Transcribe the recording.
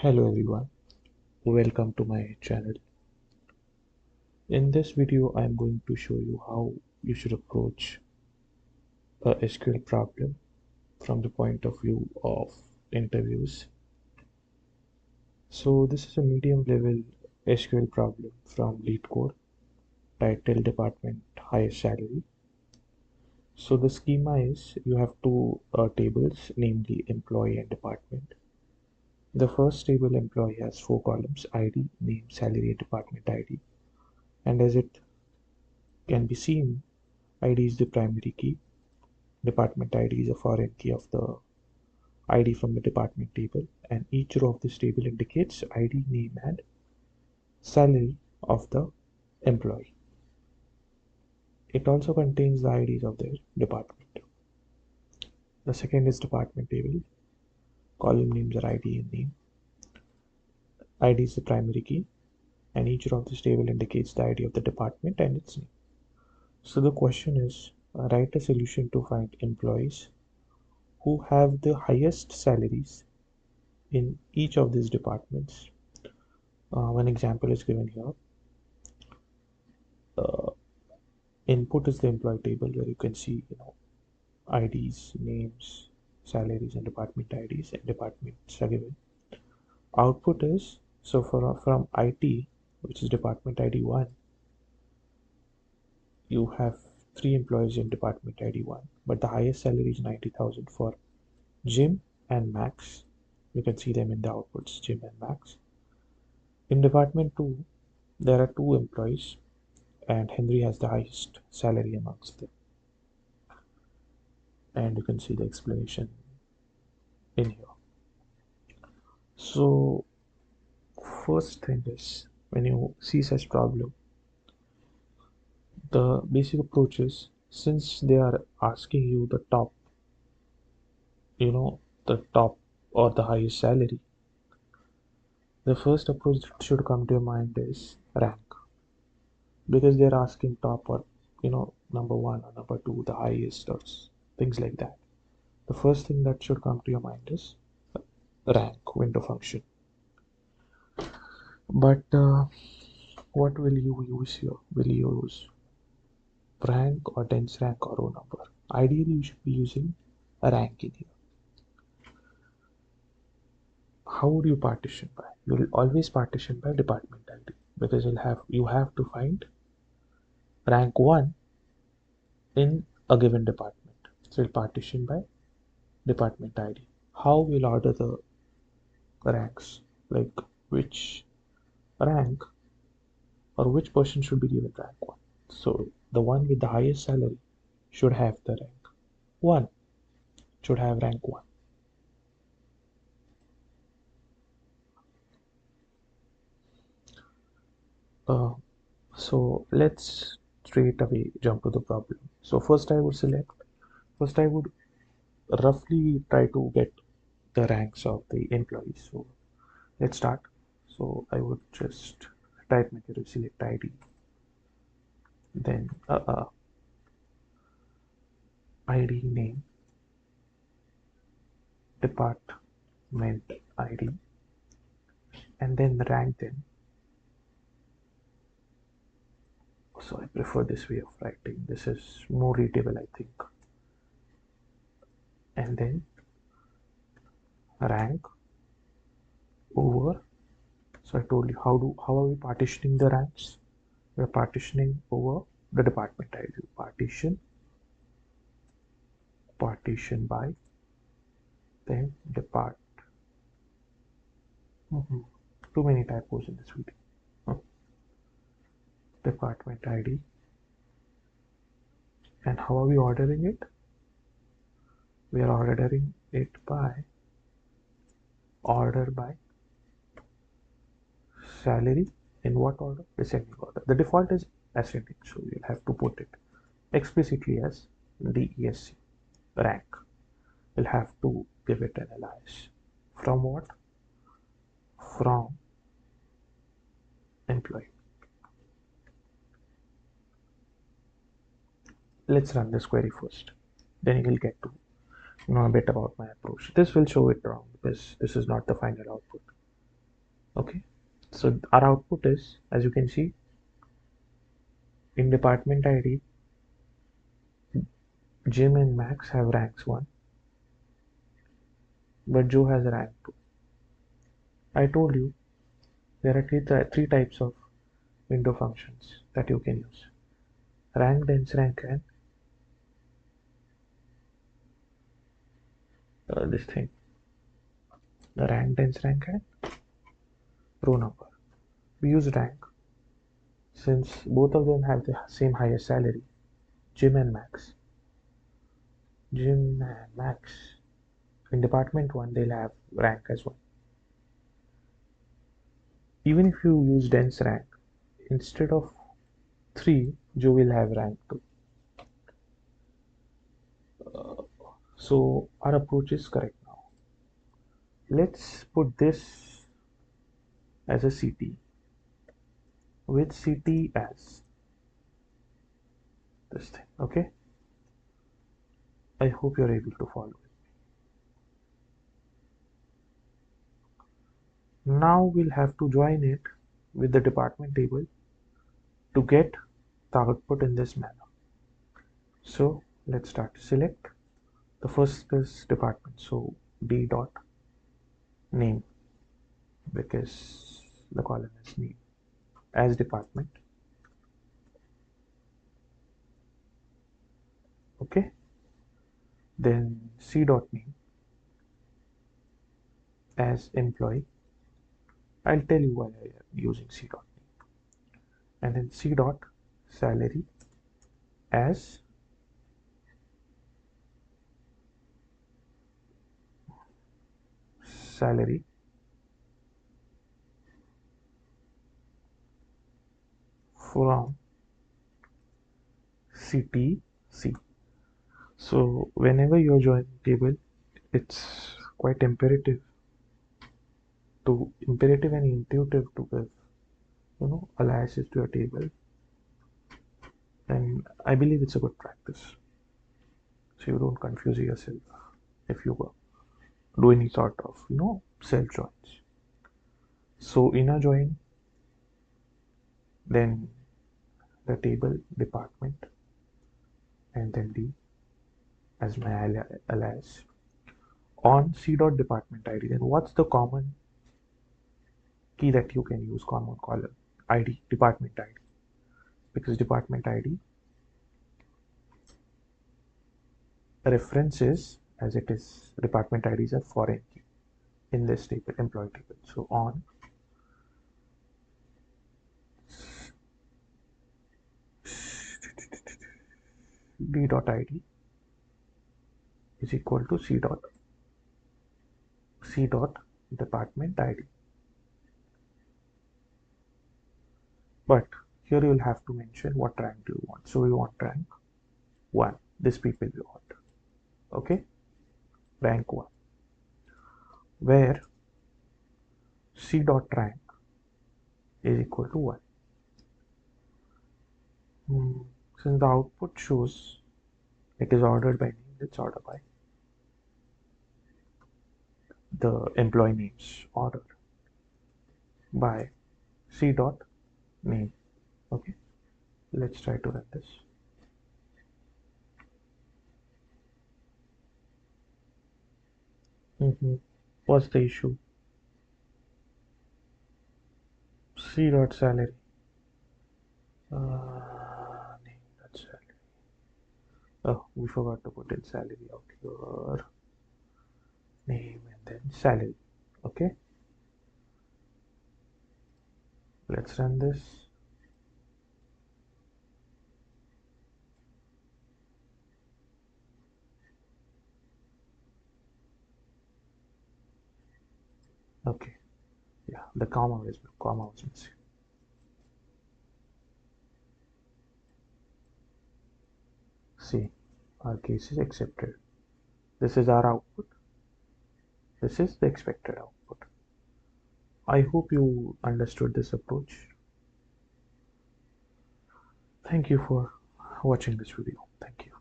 Hello everyone, welcome to my channel. In this video, I am going to show you how you should approach a SQL problem from the point of view of interviews. So this is a medium level SQL problem from Leetcode, title department highest salary. So the schema is you have two tables, namely employee and department. The first table employee has four columns: ID, name, salary, and department ID. And as it can be seen, ID is the primary key. Department ID is a foreign key of the ID from the department table, and each row of this table indicates ID, name, and salary of the employee. It also contains the IDs of their department. The second is department table. Column names are ID and name. ID is the primary key, and each row of this table indicates the ID of the department and its name. So the question is, write a solution to find employees who have the highest salaries in each of these departments. One example is given here. Input is the employee table where you can see IDs, names, salaries, and department IDs and departments are given. Output is from IT, which is department ID 1, you have 3 employees in department ID 1, but the highest salary is 90,000 for Jim and Max. You can see them in the outputs, Jim and Max. In department 2, there are 2 employees, and Henry has the highest salary amongst them. And you can see the explanation in here. So first thing is, when you see such problem, the basic approach is, since they are asking you the top or the highest salary, the first approach that should come to your mind is rank, because they're asking top or number 1 or number 2, the highest, or things like that. The first thing that should come to your mind is rank window function. But what will you use here? Will you use rank or dense rank or row number? Ideally, you should be using a rank in here. How would you partition by? You will always partition by department ID, because you have to find rank 1 in a given department. So you'll partition by department ID. How we'll order the ranks, like which rank or which person should be given rank 1. So the one with the highest salary should have the rank 1, should have rank 1. So let's straight away jump to the problem. So first I would roughly try to get the ranks of the employees. So let's start. So I would just type material, select ID, then ID name, department ID, and then rank them. So I prefer this way of writing. This is more readable, I think. And then rank over. So I told you how are we partitioning the ranks? We're partitioning over the department ID. Partition by, then depart. Too many typos in this video. Department ID. And how are we ordering it? We are ordering it by order by salary. In what order? Descending order. The default is ascending, so you'll have to put it explicitly as DESC, rank. We'll have to give it an alias. From what? From employee. Let's run this query first. Then you will get to know a bit about my approach. This will show it wrong because this is not the final output. Okay, so our output is, as you can see, in department ID, Jim and Max have ranks 1, but Joe has rank 2. I told you there are three types of window functions that you can use: rank, dense rank, and this thing, the rank, dense rank, and row number. We use rank since both of them have the same highest salary, Jim and Max. Jim and Max in department 1 they'll have rank as well. Even if you use dense rank, instead of 3, Joe will have rank 2. So our approach is correct now. Let's put this as a CT, with CT as this thing. Okay, I hope you're able to follow it. Now we'll have to join it with the department table to get the output in this manner. So let's start. Select the first is department, so d dot name, because the column is name, as department. Okay, then c dot name as employee. I'll tell you why I am using c dot name. And then c dot salary as salary from CTC. So whenever you're joining table, it's quite imperative and intuitive to give aliases to your table, and I believe it's a good practice, so you don't confuse yourself if you do any sort of self joins. So inner join, then the table department, and then D as my alias on c dot department ID. Then what's the common key that you can use? Common column ID, department ID, because department ID references, as it is, department ID is a foreign key in this table, employee table. So on d dot id is equal to c dot department ID. But here you will have to mention what rank do you want. So we want rank 1. This people we want. Okay, rank 1, where c dot rank is equal to 1. Since the output shows it is ordered by name, let's order by the employee names, order by c dot name. Okay, let's try to run this. What's the issue? C dot salary, name dot salary. Oh, we forgot to put in salary out here. Name and then salary. Okay, let's run this. Okay, yeah, the comma was missing. See, our case is accepted. This is our output. This is the expected output. I hope you understood this approach. Thank you for watching this video. Thank you.